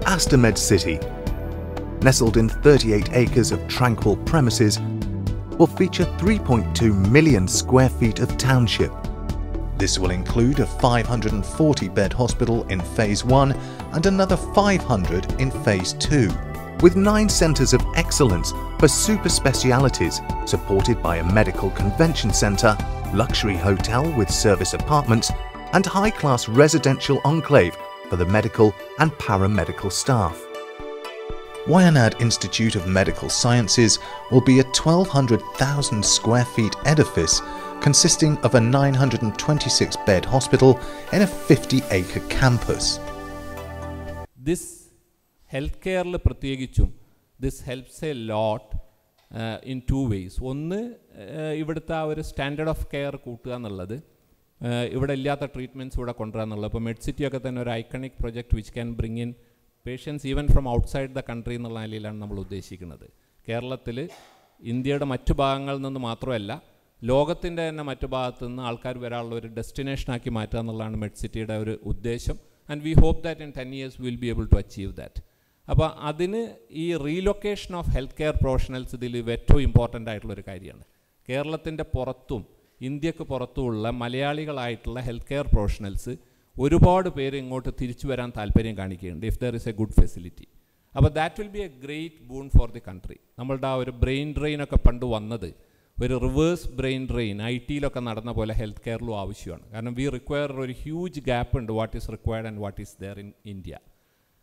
Aster MedCity, nestled in 38 acres of tranquil premises, will feature 3.2 million square feet of township. This will include a 540-bed hospital in Phase 1 and another 500 in Phase 2, with 9 centres of excellence for super specialities supported by a medical convention centre, luxury hotel with service apartments and high-class residential enclave for the medical and paramedical staff. Wayanad Institute of Medical Sciences will be a 1,200,000 square feet edifice consisting of a 926-bed hospital in a 50-acre campus. This healthcare പ്രത്യേകിച്ചും this helps a lot in 2 ways. ഒന്ന് ഇവിടുത്തെ ആ ഒരു standard of care കൂട്ടുക എന്നുള്ളത്, ഇവിടെ ഇല്ലാത്ത treatments ഇവിടെ കൊണ്ടുവരിക എന്നുള്ളത്. ഇപ്പോൾ മെഡ്സിറ്റി ഒക്കെ തന്നെ ഒരു iconic project which can bring in patients even from outside the country എന്നുള്ള നിലയിലാണ് നമ്മൾ ഉദ്ദേശിക്കുന്നത്. കേരളത്തിൽ ഇന്ത്യയുടെ മറ്റു ഭാഗങ്ങളിൽ നിന്ന് മാത്രമല്ല, ലോകത്തിൻ്റെ തന്നെ മറ്റു ഭാഗത്തു നിന്ന് ആൾക്കാർ വരാനുള്ള ഒരു ഡെസ്റ്റിനേഷനാക്കി മാറ്റുക എന്നുള്ളതാണ് മെഡ്സിറ്റിയുടെ ഒരു ഉദ്ദേശം. And we hope that in 10 years will be able to achieve that. അപ്പോൾ അതിന് ഈ relocation of health care professionals ഇതിൽ ഏറ്റവും ഇമ്പോർട്ടൻ്റ് ആയിട്ടുള്ളൊരു കാര്യമാണ്. കേരളത്തിൻ്റെ പുറത്തും ഇന്ത്യക്ക് പുറത്തുമുള്ള മലയാളികളായിട്ടുള്ള ഹെൽത്ത് കെയർ പ്രൊഫഷണൽസ് ഒരുപാട് പേര് ഇങ്ങോട്ട് തിരിച്ചു വരാൻ താല്പര്യം കാണിക്കുന്നുണ്ട് if there is a good facility. അപ്പോൾ that will be a great boon for the country. നമ്മളുടെ ആ ഒരു ബ്രെയിൻ ഡ്രെയിനൊക്കെ പണ്ട് വന്നത് ഒരു റിവേഴ്സ് ബ്രെയിൻ ഡ്രെയിൻ IT-ലൊക്കെ നടന്ന പോലെ ഹെൽത്ത് കെയറിലും ആവശ്യമാണ്. കാരണം വി റിക്വയർ ഒരു ഹ്യൂജ് ഗ്യാപ്പ് ഉണ്ട് what is required and what is there in India.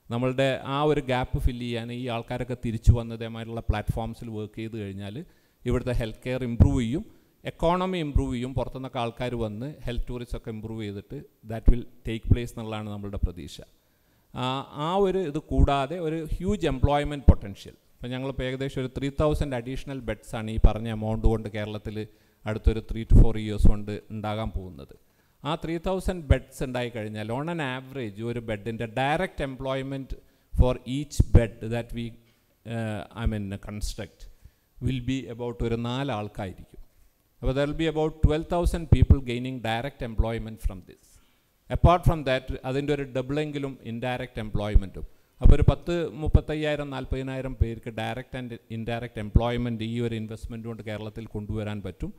നമ്മളുടെ ആ ഒരു ഗ്യാപ്പ് ഫില്ല് ചെയ്യാൻ ഈ ആൾക്കാരൊക്കെ തിരിച്ചു വന്നതേമായിട്ടുള്ള പ്ലാറ്റ്ഫോംസിൽ വർക്ക് ചെയ്ത് കഴിഞ്ഞാൽ ഇവിടുത്തെ ഹെൽത്ത് കെയർ ഇമ്പ്രൂവ് ചെയ്യും, എക്കോണമി ഇമ്പ്രൂവ് ചെയ്യും, പുറത്തുനിന്നൊക്കെ ആൾക്കാർ വന്ന് ഹെൽത്ത് ടൂറിസം ഒക്കെ ഇമ്പ്രൂവ് ചെയ്തിട്ട് ദാറ്റ് വിൽ ടേക്ക് പ്ലേസ് എന്നുള്ളതാണ് നമ്മളുടെ പ്രതീക്ഷ. ആ ഒരു ഇത് കൂടാതെ ഒരു ഹ്യൂജ് എംപ്ലോയ്മെൻറ്റ് പൊട്ടൻഷ്യൽ. ഇപ്പോൾ ഞങ്ങളിപ്പോൾ ഏകദേശം ഒരു 3,000 അഡീഷണൽ ബെഡ്സാണ് ഈ പറഞ്ഞ എമൗണ്ട് കൊണ്ട് കേരളത്തിൽ അടുത്തൊരു 3 to 4 years കൊണ്ട് ഉണ്ടാകാൻ പോകുന്നത്. ആ 3,000 ബെഡ്സ് ഉണ്ടായിക്കഴിഞ്ഞാൽ ഓൺ ആൻ ആവറേജ് ഒരു ബെഡിൻ്റെ direct employment for each bed that we construct will be about ഒരു 4 ആൾക്കായിരിക്കും. അപ്പോൾ there will be about 12,000 people gaining direct employment from this. Apart from that അതിൻ്റെ ഒരു ഡബിളെങ്കിലും ഇൻഡയറക്റ്റ് എംപ്ലോയ്മെൻറ്റും. അപ്പോൾ ഒരു 35,000-40,000 പേർക്ക് ഡയറക്റ്റ് ആൻഡ് ഇൻഡയറക്റ്റ് എംപ്ലോയ്മെൻറ്റ് ഈ ഒരു ഇൻവെസ്റ്റ്മെൻറ്റ് കൊണ്ട് കേരളത്തിൽ കൊണ്ടുവരാൻ പറ്റും.